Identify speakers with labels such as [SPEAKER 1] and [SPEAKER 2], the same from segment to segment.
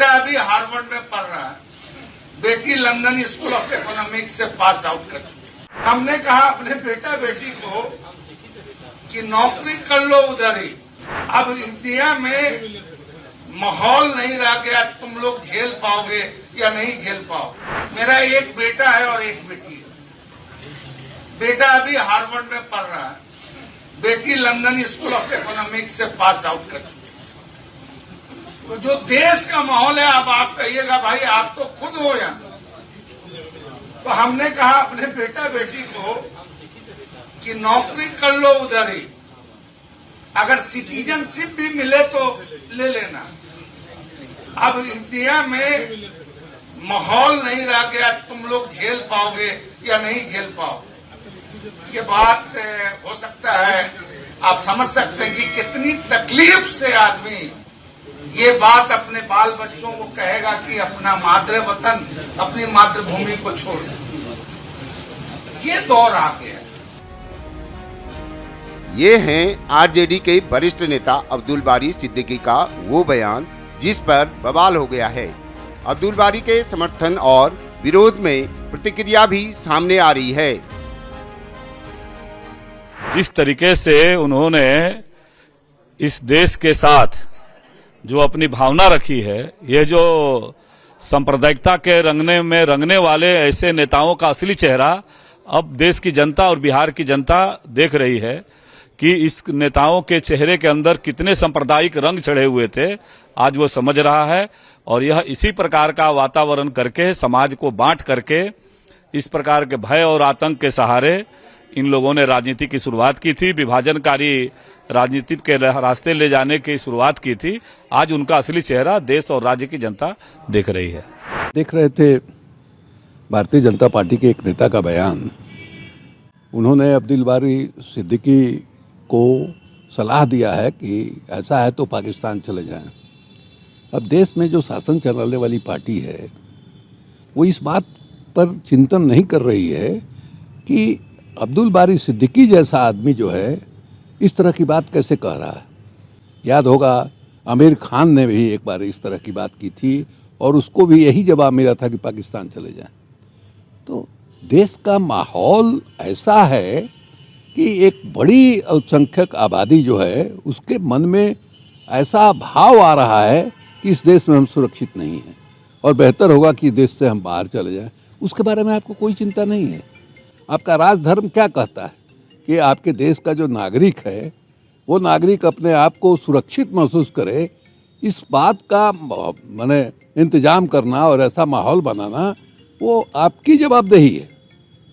[SPEAKER 1] बेटा अभी हार्वर्ड में पढ़ रहा है, बेटी लंदन स्कूल ऑफ इकोनॉमिक्स से पास आउट कर चुकी है। हमने कहा अपने बेटा बेटी को कि नौकरी कर लो उधर ही। अब इंडिया में माहौल नहीं रह गया, तुम लोग झेल पाओगे या नहीं झेल पाओगे। मेरा एक बेटा है और एक बेटी है। बेटा अभी हार्वर्ड में पढ़ रहा है, बेटी लंदन स्कूल ऑफ इकोनॉमिक्स से पास आउट कर चुकी है। तो जो देश का माहौल है, अब आप कहिएगा भाई आप तो खुद हो यहाँ। तो हमने कहा अपने बेटा बेटी को कि नौकरी कर लो उधर ही, अगर सिटीजनशिप भी मिले तो ले लेना। अब इंडिया में माहौल नहीं रह गया, तुम लोग झेल पाओगे या नहीं झेल पाओगे। ये बात हो सकता है, आप समझ सकते हैं कि कितनी तकलीफ से आदमी ये बात अपने बाल बच्चों को कहेगा कि अपना मातृ वतन, अपनी मातृभूमि को छोड़ दो। ये दौर आ गया।
[SPEAKER 2] ये हैं आरजेडी के वरिष्ठ नेता अब्दुल बारी सिद्दीकी का वो बयान जिस पर बवाल हो गया है। अब्दुल बारी के समर्थन और विरोध में प्रतिक्रिया भी सामने आ रही है।
[SPEAKER 3] जिस तरीके से उन्होंने इस देश के साथ जो अपनी भावना रखी है, ये जो सांप्रदायिकता के रंगने वाले ऐसे नेताओं का असली चेहरा अब देश की जनता और बिहार की जनता देख रही है कि इस नेताओं के चेहरे के अंदर कितने सांप्रदायिक रंग चढ़े हुए थे, आज वो समझ रहा है। और यह इसी प्रकार का वातावरण करके, समाज को बांट करके, इस प्रकार के भय और आतंक के सहारे इन लोगों ने राजनीति की शुरुआत की थी, विभाजनकारी राजनीति के रास्ते ले जाने की शुरुआत की थी। आज उनका असली चेहरा देश और राज्य की जनता देख रही है।
[SPEAKER 4] देख रहे थे भारतीय जनता पार्टी के एक नेता का बयान। उन्होंने अब्दुल बारी सिद्दीकी को सलाह दिया है कि ऐसा है तो पाकिस्तान चले जाएं। अब देश में जो शासन चलाने वाली पार्टी है वो इस बात पर चिंतन नहीं कर रही है कि अब्दुल बारी सिद्दीकी जैसा आदमी जो है इस तरह की बात कैसे कह रहा है। याद होगा आमिर खान ने भी एक बार इस तरह की बात की थी और उसको भी यही जवाब मिला था कि पाकिस्तान चले जाएं। तो देश का माहौल ऐसा है कि एक बड़ी अल्पसंख्यक आबादी जो है उसके मन में ऐसा भाव आ रहा है कि इस देश में हम सुरक्षित नहीं हैं और बेहतर होगा कि देश से हम बाहर चले जाएं। उसके बारे में आपको कोई चिंता नहीं है। आपका राजधर्म क्या कहता है कि आपके देश का जो नागरिक है वो नागरिक अपने आप को सुरक्षित महसूस करे। इस बात का माने इंतजाम करना और ऐसा माहौल बनाना वो आपकी जवाबदेही है,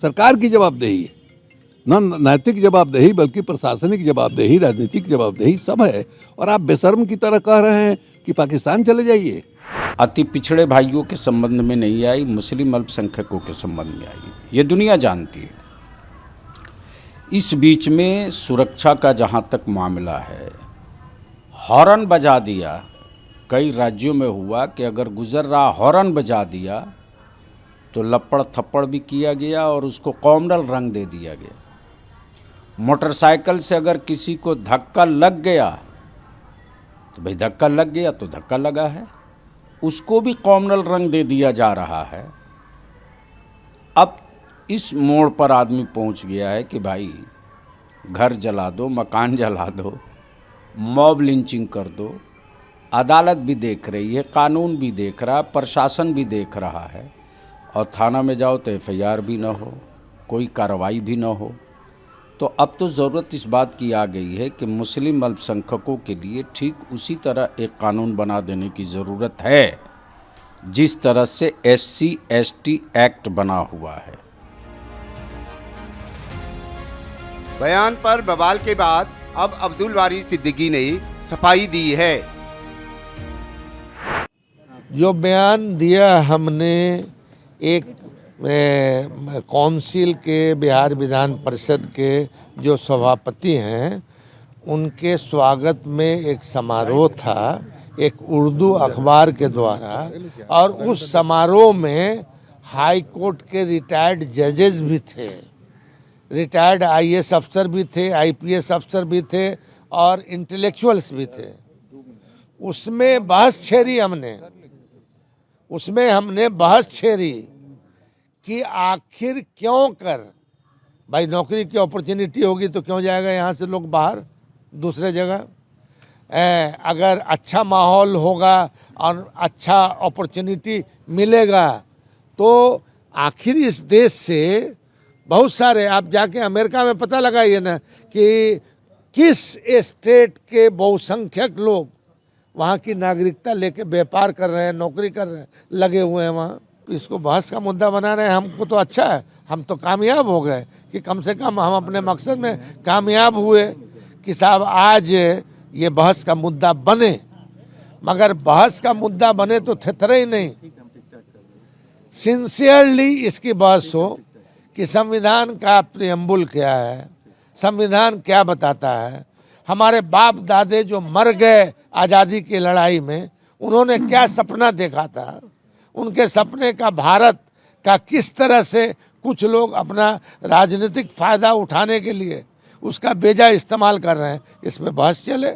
[SPEAKER 4] सरकार की जवाबदेही है। न नैतिक जवाबदेही बल्कि प्रशासनिक जवाबदेही, राजनीतिक जवाबदेही सब है। और आप बेशर्म की तरह कह रहे हैं कि पाकिस्तान चले जाइए।
[SPEAKER 5] अति पिछड़े भाइयों के संबंध में नहीं आई, मुस्लिम अल्पसंख्यकों के संबंध में आई, ये दुनिया जानती है। इस बीच में सुरक्षा का जहाँ तक मामला है, हॉर्न बजा दिया। कई राज्यों में हुआ कि अगर गुजर रहा हॉर्न बजा दिया तो लपड़ थप्पड़ भी किया गया और उसको कॉमनल रंग दे दिया गया। मोटरसाइकिल से अगर किसी को धक्का लग गया तो भाई धक्का लग गया तो धक्का लगा है, उसको भी कॉमनल रंग दे दिया जा रहा है। अब इस मोड़ पर आदमी पहुंच गया है कि भाई घर जला दो, मकान जला दो, मॉब लिंचिंग कर दो। अदालत भी देख रही है, कानून भी देख रहा है, प्रशासन भी देख रहा है। और थाना में जाओ तो एफआईआर भी ना हो, कोई कार्रवाई भी ना हो। तो अब तो ज़रूरत इस बात की आ गई है कि मुस्लिम अल्पसंख्यकों के लिए ठीक उसी तरह एक कानून बना देने की ज़रूरत है जिस तरह से SC/ST एक्ट बना हुआ है।
[SPEAKER 2] बयान पर बवाल के बाद अब अब्दुल बारी सिद्दीकी ने सफाई दी है।
[SPEAKER 6] जो बयान दिया हमने एक काउंसिल के, बिहार विधान परिषद के जो सभापति हैं उनके स्वागत में एक समारोह था एक उर्दू अखबार के द्वारा। और उस समारोह में हाई कोर्ट के रिटायर्ड जजेस भी थे, रिटायर्ड IAS अफसर भी थे, IPS अफसर भी थे और इंटेलेक्चुअल्स भी थे। उसमें बहस छेड़ी हमने उसमें हमने बहस छेड़ी कि आखिर क्यों कर भाई नौकरी की अपॉर्चुनिटी होगी तो क्यों जाएगा यहाँ से लोग बाहर दूसरे जगह। अगर अच्छा माहौल होगा और अच्छा अपॉर्चुनिटी मिलेगा तो आखिर इस देश से बहुत सारे, आप जाके अमेरिका में पता लगाइए ना कि किस स्टेट के बहुसंख्यक लोग वहाँ की नागरिकता लेके व्यापार कर रहे हैं, नौकरी कर रहे हैं, लगे हुए हैं वहाँ। इसको बहस का मुद्दा बना रहे हैं, हमको तो अच्छा है, हम तो कामयाब हो गए कि कम से कम हम अपने मकसद में कामयाब हुए कि साहब आज ये बहस का मुद्दा बने। मगर बहस का मुद्दा बने तो थेथरे ही नहीं, सिंसियरली इसकी बहस हो कि संविधान का प्रियम्बुल क्या है, संविधान क्या बताता है, हमारे बाप दादे जो मर गए आज़ादी की लड़ाई में उन्होंने क्या सपना देखा था, उनके सपने का भारत का किस तरह से कुछ लोग अपना राजनीतिक फायदा उठाने के लिए उसका बेजा इस्तेमाल कर रहे हैं, इसमें बहस चले।